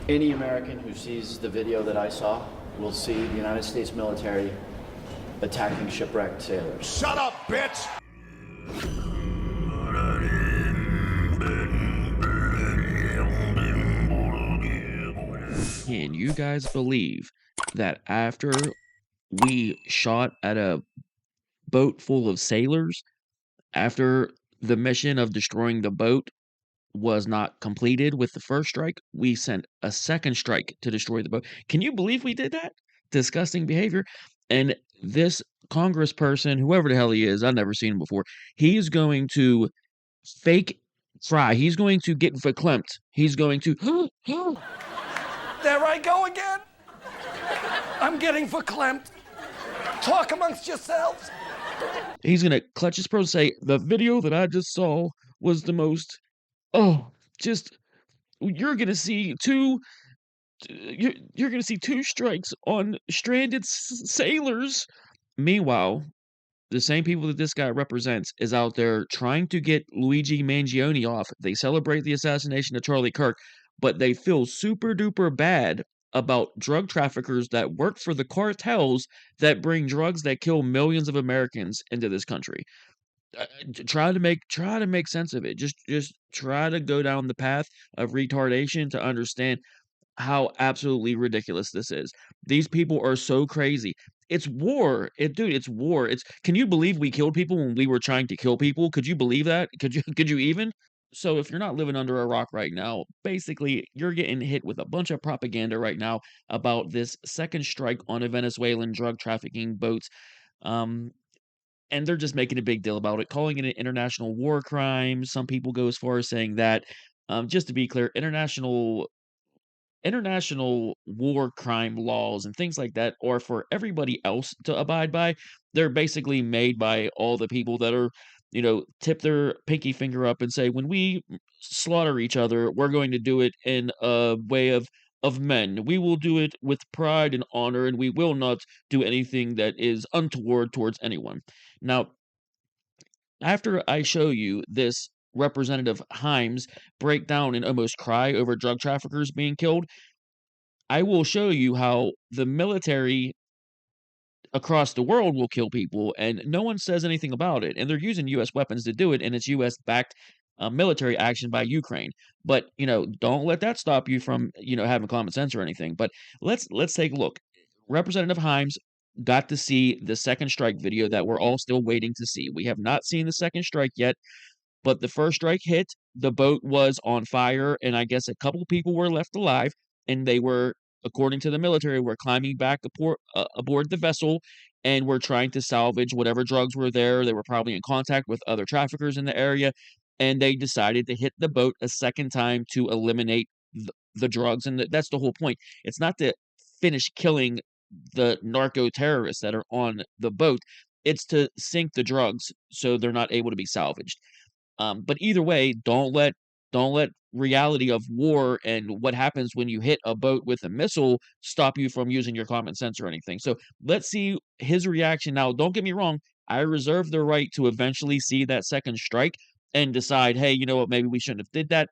Any American who sees the video that I saw will see the United States military attacking shipwrecked sailors. Shut up, bitch! Can you guys believe that after we shot at a boat full of sailors, after the mission of destroying the boat was not completed with the first strike, we sent a second strike to destroy the boat? Can you believe we did that? Disgusting behavior. And this congressperson, whoever the hell he is, I've never seen him before, he's going to fake cry. He's going to get verklempt. He's going to There I go again. I'm getting verklempt. Talk amongst yourselves. he's gonna clutch his pearls and say, the video that I just saw was the most, just, you're gonna see you're gonna see two strikes on stranded sailors. Meanwhile, the same people that this guy represents is out there trying to get Luigi Mangione off. They celebrate the assassination of Charlie Kirk, but they feel super duper bad about drug traffickers that work for the cartels that bring drugs that kill millions of Americans into this country. Try to make sense of it. Just try to go down the path of retardation to understand how absolutely ridiculous this is. These people are so crazy. It's war. Dude, it's war. Can you believe we killed people when we were trying to kill people? Could you believe that? Could you even? So if you're not living under a rock right now, basically you're getting hit with a bunch of propaganda right now about this second strike on a Venezuelan drug trafficking boat. Um, and they're just making a big deal about it, calling it an international war crime. Some people go as far as saying that, just to be clear, international war crime laws and things like that are for everybody else to abide by. They're basically made by all the people that are, tip their pinky finger up and say, when we slaughter each other, we're going to do it in a way of men. We will do it with pride and honor, and we will not do anything that is untoward towards anyone. Now, after I show you this Representative Himes break down and almost cry over drug traffickers being killed, I will show you how the military across the world will kill people, and no one says anything about it. And they're using U.S. weapons to do it, and it's U.S. backed military action by Ukraine. But don't let that stop you from having common sense or anything. But let's take a look. Representative Himes got to see the second strike video that we're all still waiting to see. We have not seen the second strike yet, but the first strike hit. The boat was on fire, and I guess a couple people were left alive, and they were, according to the military, were climbing back aboard the vessel and were trying to salvage whatever drugs were there. They were probably in contact with other traffickers in the area, and they decided to hit the boat a second time to eliminate the drugs. And that's the whole point. It's not to finish killing the narco terrorists that are on the boat. It's to sink the drugs so they're not able to be salvaged. But either way, don't let reality of war and what happens when you hit a boat with a missile stop you from using your common sense or anything. So let's see his reaction. Now, don't get me wrong, I reserve the right to eventually see that second strike and decide, hey, you know what, maybe we shouldn't have did that.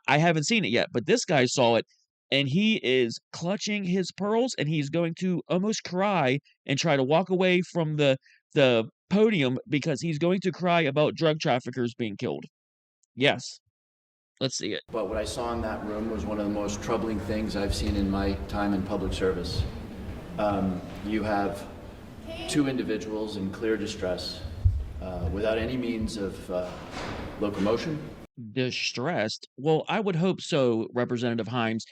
I haven't seen it yet, but this guy saw it and he is clutching his pearls and he's going to almost cry and try to walk away from the podium because he's going to cry about drug traffickers being killed. Yes. Let's see it. But what I saw in that room was one of the most troubling things I've seen in my time in public service. You have two individuals in clear distress without any means of locomotion. Distressed? Well, I would hope so, Representative Himes.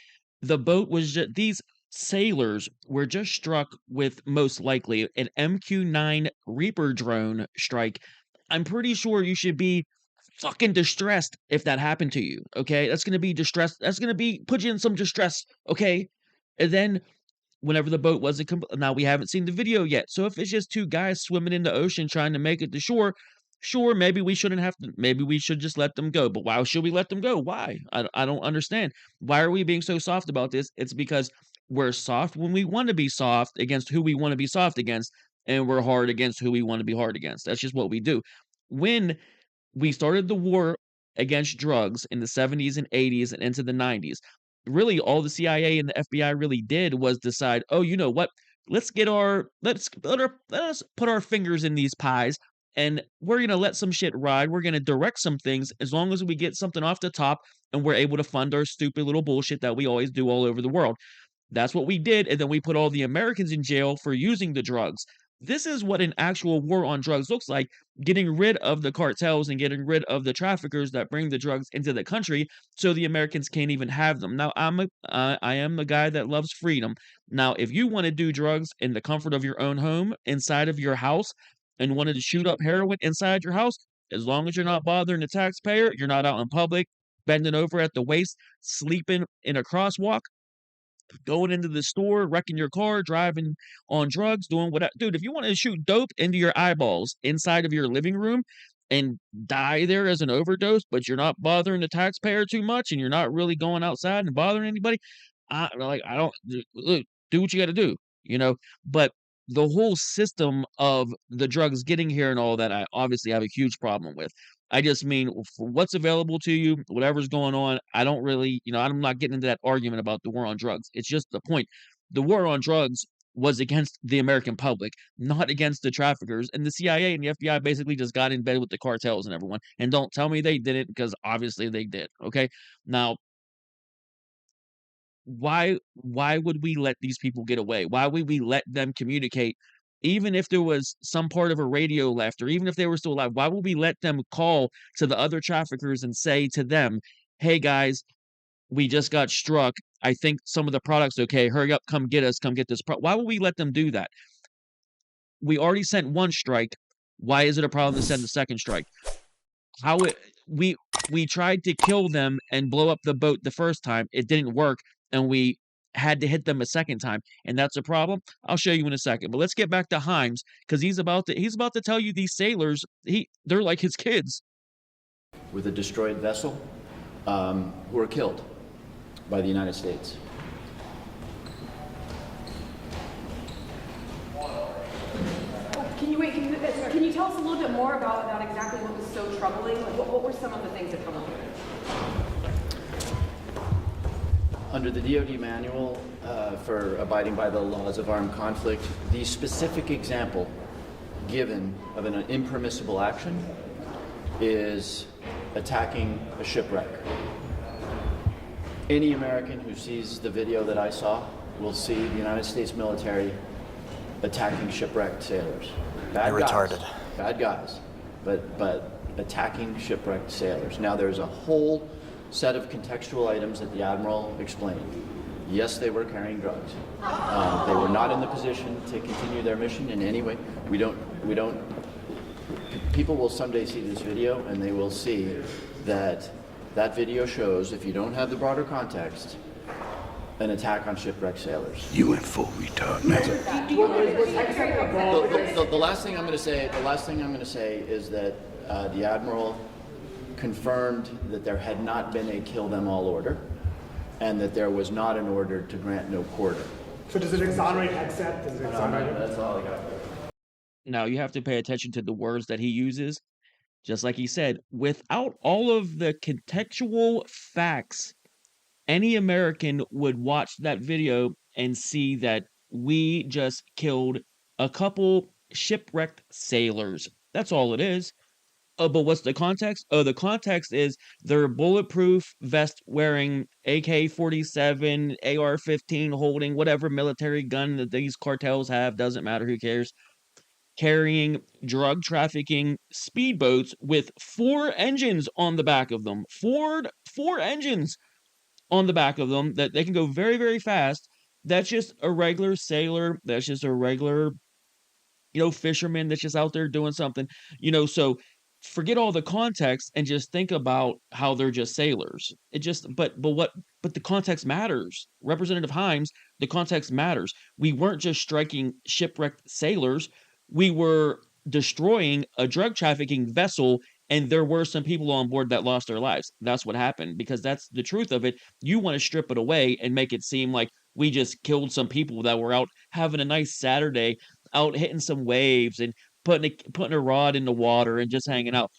The boat was just, these sailors were just struck with most likely an MQ-9 Reaper drone strike. I'm pretty sure you should be fucking distressed if that happened to you, okay? That's gonna be distress. That's gonna be put you in some distress, okay? And then whenever the boat wasn't now we haven't seen the video yet. So if it's just two guys swimming in the ocean trying to make it to shore, sure, maybe we shouldn't have to. Maybe we should just let them go. But why should we let them go? Why? I don't understand. Why are we being so soft about this? It's because we're soft when we want to be soft against who we want to be soft against, and we're hard against who we want to be hard against. That's just what we do. When we started the war against drugs in the 70s and 80s and into the 90s, really all the CIA and the FBI really did was decide, "Oh, you know what? Let us put our fingers in these pies, and we're gonna let some shit ride. We're gonna direct some things as long as we get something off the top and we're able to fund our stupid little bullshit that we always do all over the world." That's what we did, and then we put all the Americans in jail for using the drugs. This is what an actual war on drugs looks like, getting rid of the cartels and getting rid of the traffickers that bring the drugs into the country so the Americans can't even have them. Now, I am the guy that loves freedom. Now, if you want to do drugs in the comfort of your own home, inside of your house, and wanted to shoot up heroin inside your house, as long as you're not bothering the taxpayer, you're not out in public, bending over at the waist, sleeping in a crosswalk, going into the store, wrecking your car, driving on drugs, doing what dude, if you want to shoot dope into your eyeballs inside of your living room and die there as an overdose, but you're not bothering the taxpayer too much and you're not really going outside and bothering anybody, I don't look, do what you got to do, you know. But the whole system of the drugs getting here and all that, I obviously have a huge problem with. I just mean for what's available to you, whatever's going on. I don't really, I'm not getting into that argument about the war on drugs. It's just the point. The war on drugs was against the American public, not against the traffickers. And the CIA and the FBI basically just got in bed with the cartels and everyone. And don't tell me they didn't, because obviously they did. Okay. Now, why would we let these people get away? Why would we let them communicate? Even if there was some part of a radio left, or even if they were still alive, why would we let them call to the other traffickers and say to them, "Hey guys, we just got struck. I think some of the product's okay. Hurry up, come get us, come get this." Why would we let them do that? We already sent one strike. Why is it a problem to send the second strike? How it we tried to kill them and blow up the boat the first time. It didn't work, and we had to hit them a second time, and that's a problem. I'll show you in a second. But let's get back to Himes, because he's about to tell you these sailors, they're like his kids. With a destroyed vessel, who were killed by the United States. Can you tell us a little bit more about exactly what was so troubling? Like, what were some of the things that come up? Under the DoD manual for abiding by the laws of armed conflict, the specific example given of an impermissible action is attacking a shipwreck. Any American who sees the video that I saw will see the United States military attacking shipwrecked sailors. Bad guys, retarded. bad guys, but attacking shipwrecked sailors. Now there's a whole set of contextual items that the Admiral explained. Yes, they were carrying drugs. They were not in the position to continue their mission in any way. We don't. People will someday see this video and they will see that video shows, if you don't have the broader context, an attack on shipwrecked sailors. You went full retard, man. The last thing I'm going to say is that the Admiral confirmed that there had not been a kill them all order, and that there was not an order to grant no quarter. So does it exonerate Hegseth? Does it exonerate? That's all I got. Now you have to pay attention to the words that he uses. Just like he said, without all of the contextual facts, any American would watch that video and see that we just killed a couple shipwrecked sailors. That's all it is. But what's the context? Oh, the context is they're bulletproof vest wearing, AK-47, AR-15 holding, whatever military gun that these cartels have, doesn't matter, who cares, carrying drug trafficking speedboats with 4 engines on the back of them. Four engines on the back of them that they can go very, very fast. That's just a regular sailor. That's just a regular, fisherman that's just out there doing something, so forget all the context and just think about how they're just sailors. But the context matters. Representative Himes, the context matters. We weren't just striking shipwrecked sailors. We were destroying a drug trafficking vessel, and there were some people on board that lost their lives. That's what happened, because that's the truth of it. You want to strip it away and make it seem like we just killed some people that were out having a nice Saturday, out hitting some waves and putting a rod in the water and just hanging out.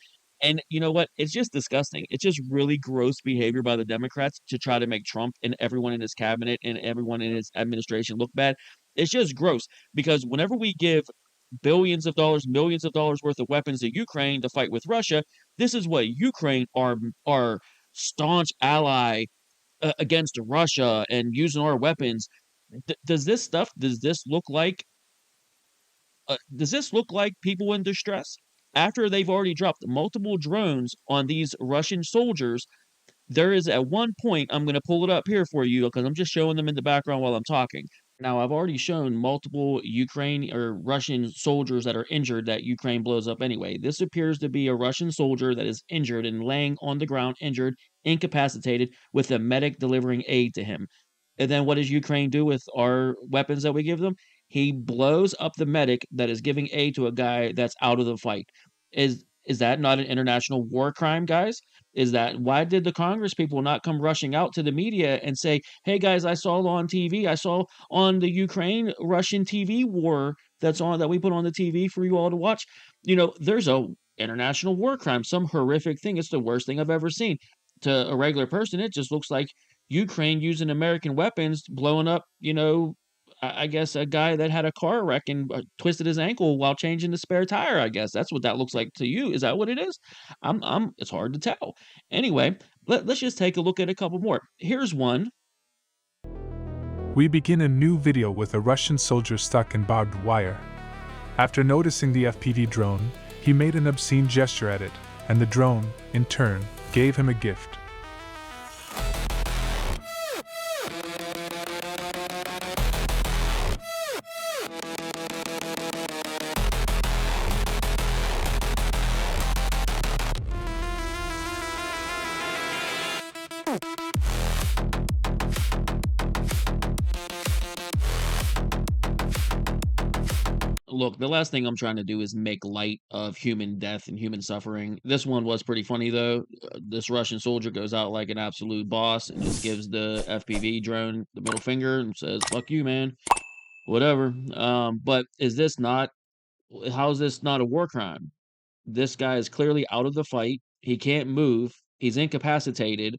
And you know what? It's just disgusting. It's just really gross behavior by the Democrats to try to make Trump and everyone in his cabinet and everyone in his administration look bad. It's just gross because whenever we give billions of dollars, millions of dollars worth of weapons to Ukraine to fight with Russia, this is what Ukraine, our staunch ally against Russia and using our weapons. Does this look like people in distress? After they've already dropped multiple drones on these Russian soldiers, there is at one point, I'm going to pull it up here for you because I'm just showing them in the background while I'm talking. Now, I've already shown multiple Ukraine or Russian soldiers that are injured that Ukraine blows up anyway. This appears to be a Russian soldier that is injured and laying on the ground, injured, incapacitated, with a medic delivering aid to him. And then what does Ukraine do with our weapons that we give them? He blows up the medic that is giving aid to a guy that's out of the fight. Is that not an international war crime, guys? Is that why did the Congress people not come rushing out to the media and say, "Hey guys, I saw on TV, I saw on the Ukraine Russian TV war that we put on the TV for you all to watch. There's a international war crime, some horrific thing. It's the worst thing I've ever seen." To a regular person, it just looks like Ukraine using American weapons, blowing up, I guess a guy that had a car wreck and twisted his ankle while changing the spare tire. I guess that's what that looks like to you. Is that what it is? It's hard to tell. Anyway, let's just take a look at a couple more. Here's one. We begin a new video with a Russian soldier stuck in barbed wire. After noticing the FPV drone, he made an obscene gesture at it, and the drone, in turn, gave him a gift. Look, the last thing I'm trying to do is make light of human death and human suffering. This one was pretty funny, though. This Russian soldier goes out like an absolute boss and just gives the FPV drone the middle finger and says, "Fuck you, man." Whatever. But how is this not a war crime? This guy is clearly out of the fight. He can't move. He's incapacitated.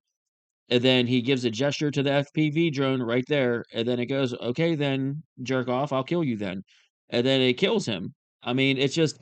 And then he gives a gesture to the FPV drone right there, and then it goes, "Okay, then, jerk off, I'll kill you then." And then it kills him. I mean, it's just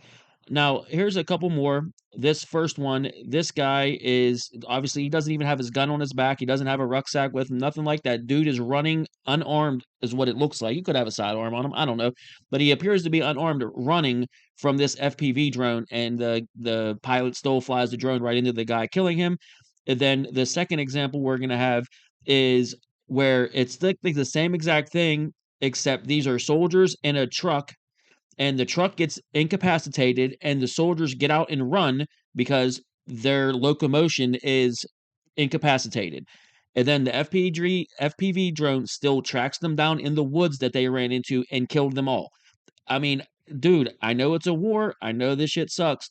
now, here's a couple more. This first one, this guy is obviously he doesn't even have his gun on his back. He doesn't have a rucksack with him, nothing like that. Dude is running unarmed, is what it looks like. He could have a sidearm on him, I don't know. But he appears to be unarmed, running from this FPV drone, and the pilot still flies the drone right into the guy, killing him. And then the second example we're gonna have is where it's like the same exact thing, except these are soldiers in a truck, and the truck gets incapacitated, and the soldiers get out and run because their locomotion is incapacitated. And then the FPV drone still tracks them down in the woods that they ran into and killed them all. I mean, dude, I know it's a war. I know this shit sucks.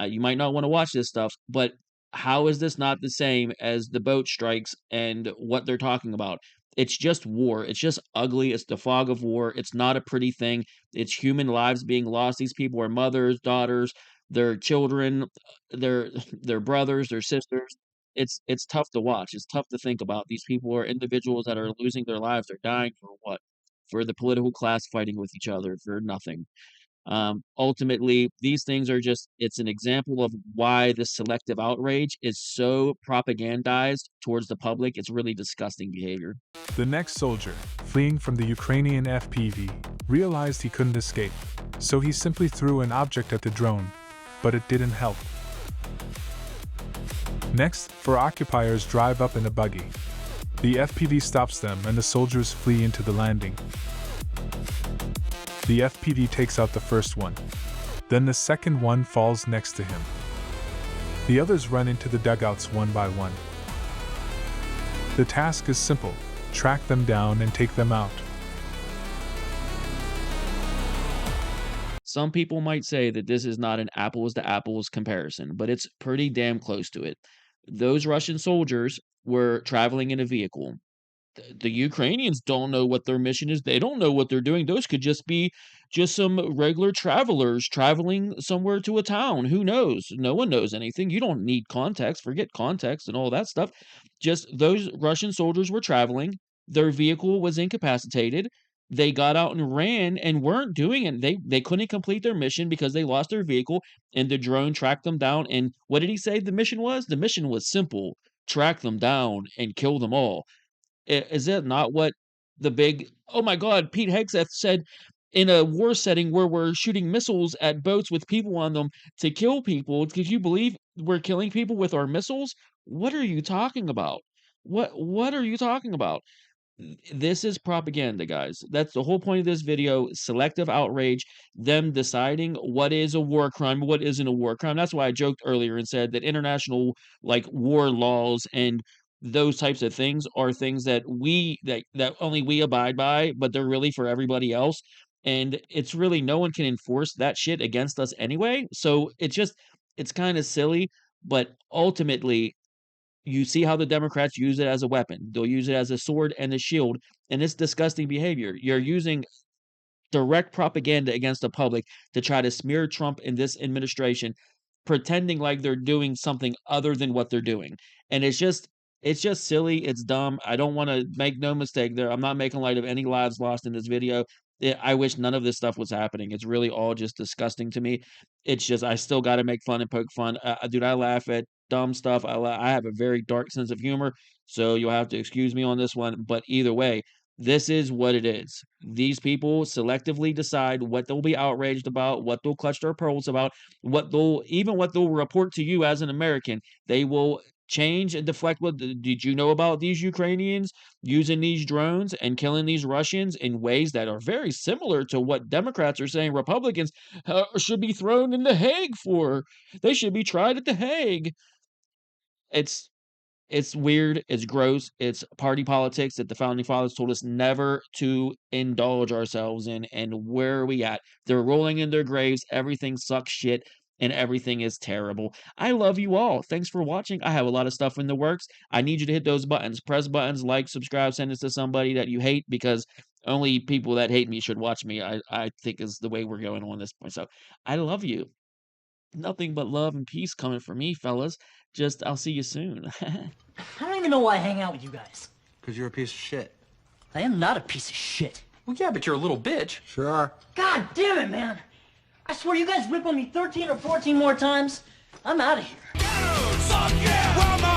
You might not want to watch this stuff, but how is this not the same as the boat strikes and what they're talking about? It's just war. It's just ugly. It's the fog of war. It's not a pretty thing. It's human lives being lost. These people are mothers, daughters, their children, their their brothers, their sisters. It's tough to watch. It's tough to think about. These people are individuals that are losing their lives. They're dying for what? For the political class fighting with each other for nothing. Ultimately, these things are it's an example of why the selective outrage is so propagandized towards the public. It's really disgusting behavior. The next soldier, fleeing from the Ukrainian FPV, realized he couldn't escape, so he simply threw an object at the drone, but it didn't help. Next, 4 occupiers drive up in a buggy. The FPV stops them and the soldiers flee into the landing. The FPV takes out the first one. Then the second one falls next to him. The others run into the dugouts one by one. The task is simple: track them down and take them out. Some people might say that this is not an apples to apples comparison, but it's pretty damn close to it. Those Russian soldiers were traveling in a vehicle. the Ukrainians don't know what their mission is. They don't know what they're doing. Those could just be just some regular travelers traveling somewhere to a town. Who knows? No one knows anything. You don't need context. Forget context and all that stuff. Just those Russian soldiers were traveling. Their vehicle was incapacitated. They got out and ran and weren't doing it. They couldn't complete their mission because they lost their vehicle, and the drone tracked them down. And what did he say the mission was? The mission was simple: track them down and kill them all. Is that not what the big, oh my God, Pete Hegseth said in a war setting where we're shooting missiles at boats with people on them to kill people? Could you believe we're killing people with our missiles? What are you talking about? What are you talking about? This is propaganda, guys. That's the whole point of this video. Selective outrage, them deciding what is a war crime, what isn't a war crime. That's why I joked earlier and said that international like war laws and those types of things are things that that only we abide by, but they're really for everybody else. And it's really no one can enforce that shit against us anyway. So it's kind of silly, but ultimately you see how the Democrats use it as a weapon. They'll use it as a sword and a shield, and it's disgusting behavior. You're using direct propaganda against the public to try to smear Trump and this administration, pretending like they're doing something other than what they're doing. And it's just silly. It's dumb. I don't want to make no mistake there. I'm not making light of any lives lost in this video. I wish none of this stuff was happening. It's really all just disgusting to me. It's just I still got to make fun and poke fun. Dude, I laugh at dumb stuff. I have a very dark sense of humor, so you'll have to excuse me on this one. But either way, this is what it is. These people selectively decide what they'll be outraged about, what they'll clutch their pearls about, what they'll report to you as an American. They will change and deflect. What did you know about these Ukrainians using these drones and killing these Russians in ways that are very similar to what Democrats are saying Republicans should be thrown in the Hague for? They should be tried at the Hague. It's it's weird, it's gross, it's party politics that the founding fathers told us never to indulge ourselves in, and where are we at? They're rolling in their graves, everything sucks shit, and everything is terrible. I love you all. Thanks for watching. I have a lot of stuff in the works. I need you to hit those buttons. Press buttons, like, subscribe, send this to somebody that you hate, because only people that hate me should watch me, I think is the way we're going on this point. So, I love you. Nothing but love and peace coming for me, fellas. Just, I'll see you soon. I don't even know why I hang out with you guys. Because you're a piece of shit. I am not a piece of shit. Well, yeah, but you're a little bitch. Sure. God damn it, man. I swear you guys rip on me 13 or 14 more times, I'm out of here. Suck yeah!